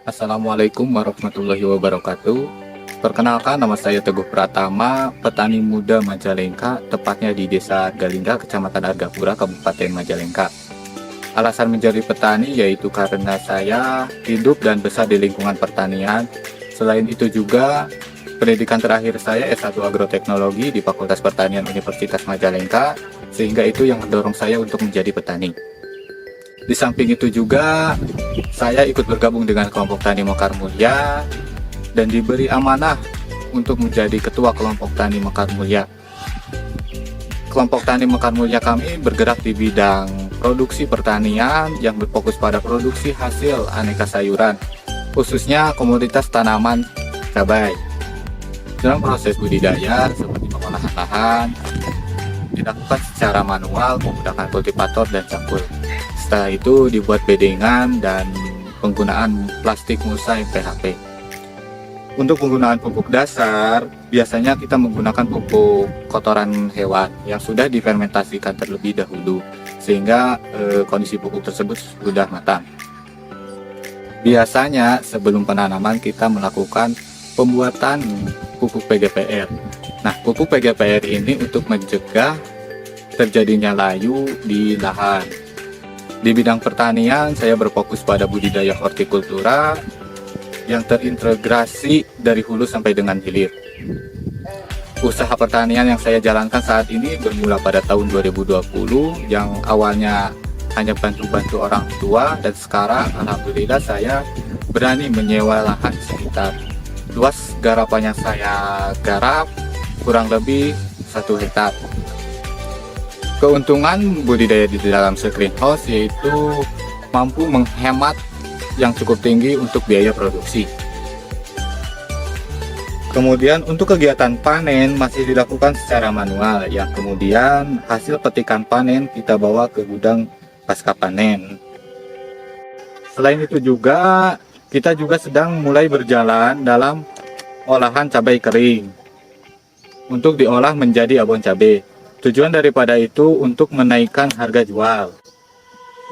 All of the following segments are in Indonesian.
Assalamualaikum warahmatullahi wabarakatuh. Perkenalkan, nama saya Teguh Pratama, petani muda Majalengka, tepatnya di Desa Galingga, Kecamatan Argapura, Kabupaten Majalengka. Alasan menjadi petani yaitu karena saya hidup dan besar di lingkungan pertanian. Selain itu juga, pendidikan terakhir saya S1 Agroteknologi di Fakultas Pertanian Universitas Majalengka, sehingga itu yang mendorong saya untuk menjadi petani. Di samping itu juga, saya ikut bergabung dengan kelompok Tani Mekar Mulia dan diberi amanah untuk menjadi ketua kelompok Tani Mekar Mulia. Kelompok Tani Mekar Mulia kami bergerak di bidang produksi pertanian yang berfokus pada produksi hasil aneka sayuran, khususnya komoditas tanaman cabai. Dalam proses budidaya seperti pengolahan lahan dilakukan secara manual menggunakan kultivator dan cangkul. Setelah itu dibuat bedengan dan penggunaan plastik mulsa PHP. Untuk penggunaan pupuk dasar, biasanya kita menggunakan pupuk kotoran hewan yang sudah difermentasikan terlebih dahulu, sehingga kondisi pupuk tersebut sudah matang. Biasanya sebelum penanaman kita melakukan pembuatan pupuk PGPR. Nah, pupuk PGPR ini untuk mencegah terjadinya layu di lahan. Di bidang pertanian, saya berfokus pada budidaya hortikultura yang terintegrasi dari hulu sampai dengan hilir. Usaha pertanian yang saya jalankan saat ini bermula pada tahun 2020, yang awalnya hanya bantu-bantu orang tua, dan sekarang alhamdulillah saya berani menyewa lahan sekitar. Luas garapan yang saya garap kurang lebih 1 hektar. Keuntungan budidaya di dalam greenhouse yaitu mampu menghemat yang cukup tinggi untuk biaya produksi. Kemudian untuk kegiatan panen masih dilakukan secara manual, yang kemudian hasil petikan panen kita bawa ke gudang pasca panen. Selain itu juga, kita juga sedang mulai berjalan dalam olahan cabai kering untuk diolah menjadi abon cabai. Tujuan daripada itu untuk menaikkan harga jual.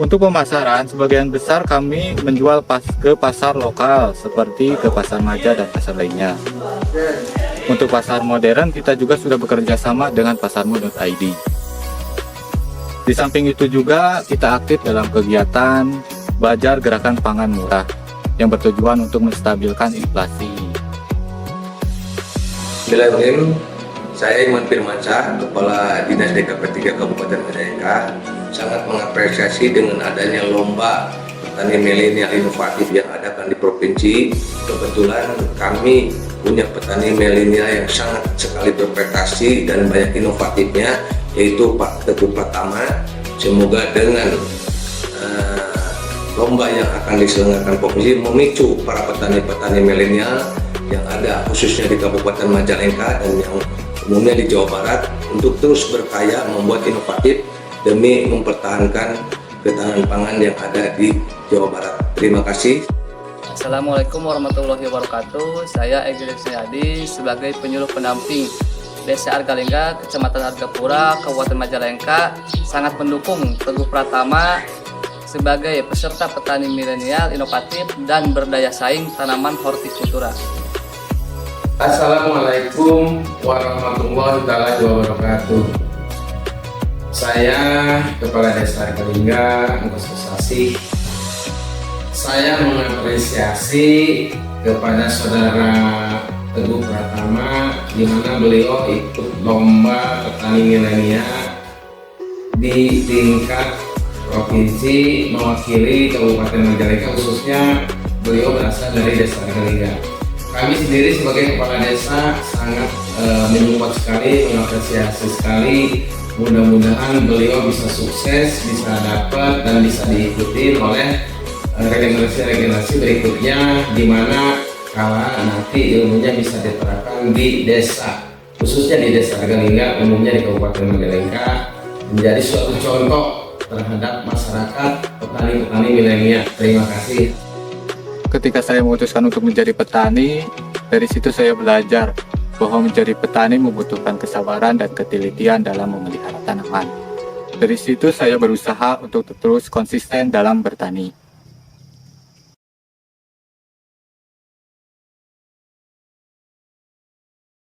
Untuk pemasaran, sebagian besar kami menjual ke pasar lokal seperti ke Pasar Maja dan pasar lainnya. Untuk pasar modern, kita juga sudah bekerja sama dengan pasarmu.id. Di samping itu juga kita aktif dalam kegiatan Bajar Gerakan Pangan Murah yang bertujuan untuk menstabilkan inflasi. Bismillahirrahmanirrahim. Saya Iman Firmansyah, Kepala Dinas DKP 3 Kabupaten Majalengka, sangat mengapresiasi dengan adanya lomba petani milenial inovatif yang adakan di provinsi. Kebetulan kami punya petani milenial yang sangat sekali berprestasi dan banyak inovatifnya, yaitu Pak Teguh Pratama. Semoga dengan lomba yang akan diselenggarakan provinsi memicu para petani-petani milenial yang ada khususnya di Kabupaten Majalengka dan yang umumnya di Jawa Barat untuk terus berkarya membuat inovatif demi mempertahankan ketahanan pangan yang ada di Jawa Barat. Terima kasih. Assalamualaikum warahmatullahi wabarakatuh. Saya Egy Suryadi sebagai penyuluh pendamping Desa Argalingga, Kecamatan Argapura, Kabupaten Majalengka, sangat mendukung Teguh Pratama sebagai peserta petani milenial inovatif dan berdaya saing tanaman hortikultura. Assalamualaikum warahmatullahi wabarakatuh. Saya Kepala Desa Argalingga, Angkosasasi. Saya mengapresiasi kepada Saudara Teguh Pratama di mana beliau ikut lomba petani milenial di tingkat provinsi mewakili Kabupaten Majalengka, khususnya beliau berasal dari Desa Argalingga. Kami sendiri sebagai kepala desa sangat menyupport sekali, mengapresiasi sekali. Mudah-mudahan beliau bisa sukses, bisa dapat dan bisa diikuti oleh regenerasi berikutnya, di mana kala nanti ilmunya bisa diterapkan di desa, khususnya di Desa Argalingga, umumnya di Kabupaten Majalengka, menjadi suatu contoh terhadap masyarakat petani-petani milenial. Terima kasih. Ketika saya memutuskan untuk menjadi petani, dari situ saya belajar bahwa menjadi petani membutuhkan kesabaran dan ketelitian dalam memelihara tanaman. Dari situ saya berusaha untuk terus konsisten dalam bertani.